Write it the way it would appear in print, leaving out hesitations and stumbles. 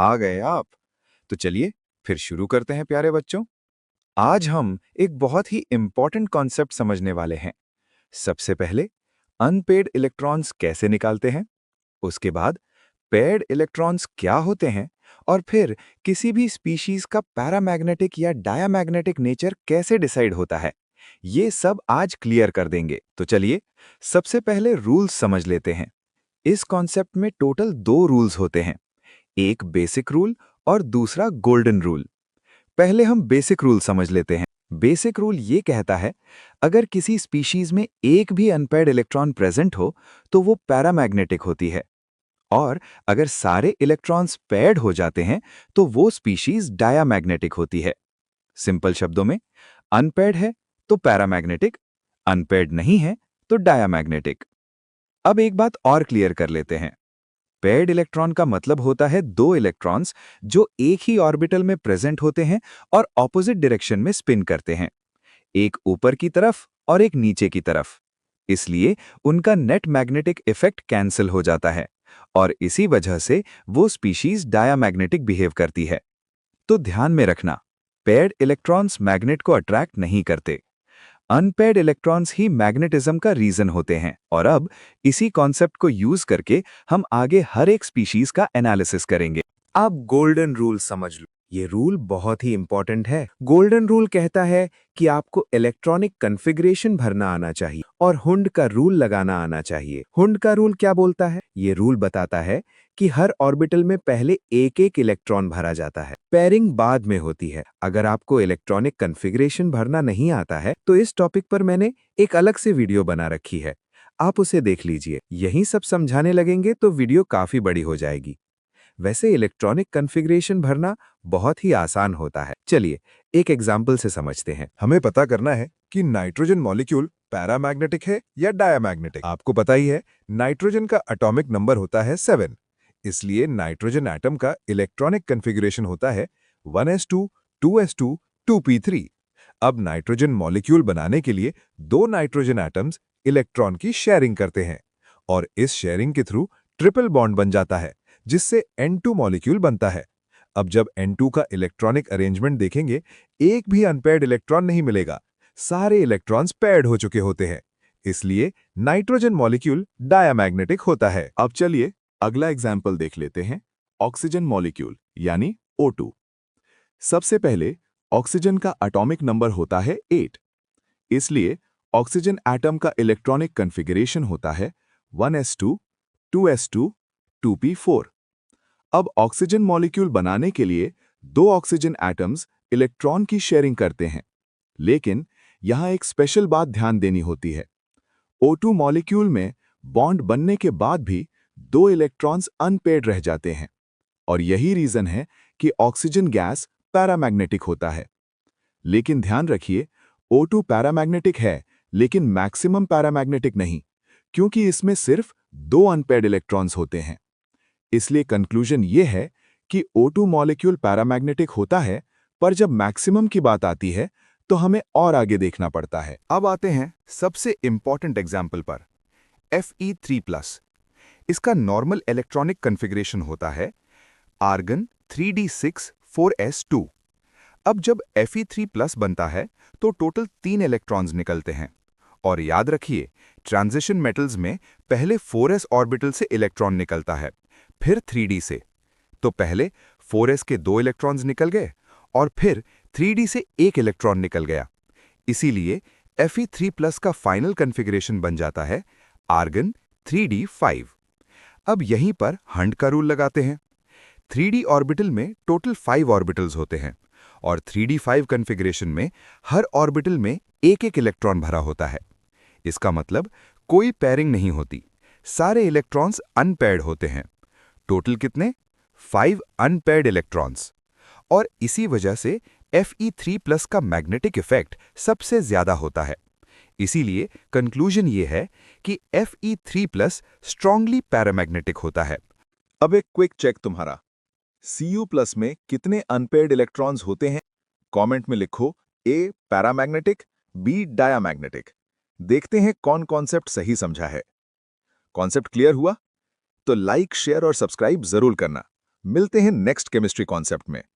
आ गए आप। तो चलिए फिर शुरू करते हैं प्यारे बच्चों। आज हम एक बहुत ही इंपॉर्टेंट कॉन्सेप्ट समझने वाले हैं। सबसे पहले अनपेड इलेक्ट्रॉन्स कैसे निकालते हैं, उसके बाद पेड इलेक्ट्रॉन्स क्या होते हैं, और फिर किसी भी स्पीशीज का पैरामैग्नेटिक या डायामैग्नेटिक नेचर कैसे डिसाइड होता है। ये सब आज क्लियर कर देंगे। तो चलिए सबसे पहले रूल्स समझ लेते हैं। इस कॉन्सेप्ट में टोटल दो रूल्स होते हैं, एक बेसिक रूल और दूसरा गोल्डन रूल। पहले हम बेसिक रूल समझ लेते हैं। बेसिक रूल ये कहता है, अगर किसी स्पीशीज में एक भी अनपेयर्ड इलेक्ट्रॉन प्रेजेंट हो तो वो पैरामैग्नेटिक होती है, और अगर सारे इलेक्ट्रॉन्स पेयर्ड हो जाते हैं तो वो स्पीशीज डायामैग्नेटिक होती है। सिंपल शब्दों में, अनपेयर्ड है तो पैरामैग्नेटिक, अनपेयर्ड नहीं है तो डायामैग्नेटिक। अब एक बात और क्लियर कर लेते हैं। पेयर्ड इलेक्ट्रॉन का मतलब होता है दो इलेक्ट्रॉन्स जो एक ही ऑर्बिटल में प्रेजेंट होते हैं और ऑपोजिट डायरेक्शन में स्पिन करते हैं, एक ऊपर की तरफ और एक नीचे की तरफ। इसलिए उनका नेट मैग्नेटिक इफेक्ट कैंसिल हो जाता है, और इसी वजह से वो स्पीशीज डायामैग्नेटिक बिहेव करती है। तो ध्यान में रखना, पेयर्ड इलेक्ट्रॉन्स मैग्नेट को अट्रैक्ट नहीं करते, अनपेयर्ड इलेक्ट्रॉन्स ही मैग्नेटिज्म का रीजन होते हैं। और अब इसी कॉन्सेप्ट को यूज करके हम आगे हर एक स्पीशीज का एनालिसिस करेंगे। अब गोल्डन रूल समझ लो। ये रूल बहुत ही इंपॉर्टेंट है। गोल्डन रूल कहता है कि आपको इलेक्ट्रॉनिक कॉन्फ़िगरेशन भरना आना चाहिए और हुंड का रूल लगाना आना चाहिए। हुंड का रूल क्या बोलता है? ये रूल बताता है कि हर ऑर्बिटल में पहले एक एक इलेक्ट्रॉन भरा जाता है, पेयरिंग बाद में होती है। अगर आपको इलेक्ट्रॉनिक कॉन्फ़िगरेशन भरना नहीं आता है तो इस टॉपिक पर मैंने एक अलग से वीडियो बना रखी है, आप उसे देख लीजिए। यही सब समझाने लगेंगे तो वीडियो काफी बड़ी हो जाएगी। वैसे इलेक्ट्रॉनिक कॉन्फ़िगरेशन भरना बहुत ही आसान होता है। चलिए एक एग्जाम्पल से समझते हैं। हमें पता करना है कि नाइट्रोजन मॉलिक्यूल पैरामैग्नेटिक है या डायामैग्नेटिक। आपको पता ही है, नाइट्रोजन का एटॉमिक नंबर होता है 7। इसलिए नाइट्रोजन एटम का इलेक्ट्रॉनिक कॉन्फ़िगरेशन होता है 1s2 2s2 2p3। अब नाइट्रोजन मॉलिक्यूल बनाने के लिए दो नाइट्रोजन एटम्स इलेक्ट्रॉन की शेयरिंग करते हैं, और इस शेयरिंग के थ्रू ट्रिपल बॉन्ड बन जाता है, जिससे N2 मॉलिक्यूल बनता है। अब जब N2 का इलेक्ट्रॉनिक अरेंजमेंट देखेंगे, एक भी अनपेयर्ड इलेक्ट्रॉन नहीं मिलेगा, सारे इलेक्ट्रॉन्स पेयर्ड हो चुके होते हैं। इसलिए नाइट्रोजन मॉलिक्यूल डायामैग्नेटिक होता है। अब चलिए अगला एग्जाम्पल देख लेते हैं, ऑक्सीजन मॉलिक्यूल यानी O2। सबसे पहले ऑक्सीजन का एटॉमिक नंबर होता है 8। इसलिए ऑक्सीजन एटम का इलेक्ट्रॉनिक कॉन्फ़िगरेशन होता है 1s2 2s2 2p4। अब ऑक्सीजन मॉलिक्यूल बनाने के लिए दो ऑक्सीजन एटम्स इलेक्ट्रॉन की शेयरिंग करते हैं, लेकिन यहां एक स्पेशल बात ध्यान देनी होती है। O2 मॉलिक्यूल में बॉन्ड बनने के बाद भी दो इलेक्ट्रॉन्स अनपेयर्ड रह जाते हैं, और यही रीजन है कि ऑक्सीजन गैस पैरामैग्नेटिक होता है। लेकिन ध्यान रखिए, O2 पैरामैग्नेटिक है लेकिन मैक्सिमम पैरामैग्नेटिक नहीं, क्योंकि इसमें सिर्फ दो अनपेयर्ड इलेक्ट्रॉन्स होते हैं। इसलिए कंक्लूजन ये है कि O2 मॉलिक्यूल पैरामैग्नेटिक होता है, पर जब मैक्सिमम की बात आती है तो हमें और आगे देखना पड़ता है। अब आते हैं सबसे इंपॉर्टेंट एग्जाम्पल पर, Fe3+। इसका नॉर्मल इलेक्ट्रॉनिक कॉन्फ़िगरेशन होता है आर्गन 3d6 4s2। अब जब Fe3+ बनता है तो टोटल 3 इलेक्ट्रॉन्स निकलते हैं। और याद रखिए, ट्रांजिशन मेटल्स में पहले 4s ऑर्बिटल से इलेक्ट्रॉन निकलता है, फिर 3d से। तो पहले 4s के 2 इलेक्ट्रॉन्स निकल गए और फिर 3d से एक इलेक्ट्रॉन निकल गया। इसीलिए Fe3+ का फाइनल कॉन्फ़िगरेशन बन जाता है आर्गन 3d5। अब यहीं पर हंट का रूल लगाते हैं। 3d ऑर्बिटल में टोटल 5 ऑर्बिटल्स होते हैं, और 3d5 कॉन्फ़िगरेशन में हर ऑर्बिटल में एक एक इलेक्ट्रॉन भरा होता है। इसका मतलब कोई पेयरिंग नहीं होती, सारे इलेक्ट्रॉन्स अनपेयर्ड होते हैं। टोटल कितने? 5 अनपेयर्ड इलेक्ट्रॉन्स। और इसी वजह से Fe3+ का मैग्नेटिक इफेक्ट सबसे ज्यादा होता है। इसीलिए कंक्लूजन ये है कि Fe3+ स्ट्रांगली पैरामैग्नेटिक होता है। अब एक क्विक चेक तुम्हारा, Cu+ में कितने अनपेयर्ड इलेक्ट्रॉन्स होते हैं? कमेंट में लिखो A पैरामैग्नेटिक, B डायामैग्नेटिक। देखते हैं कौन कॉन्सेप्ट सही समझा है। कॉन्सेप्ट क्लियर हुआ? तो लाइक, शेयर और सब्सक्राइब जरूर करना। मिलते हैं नेक्स्ट केमिस्ट्री कॉन्सेप्ट में।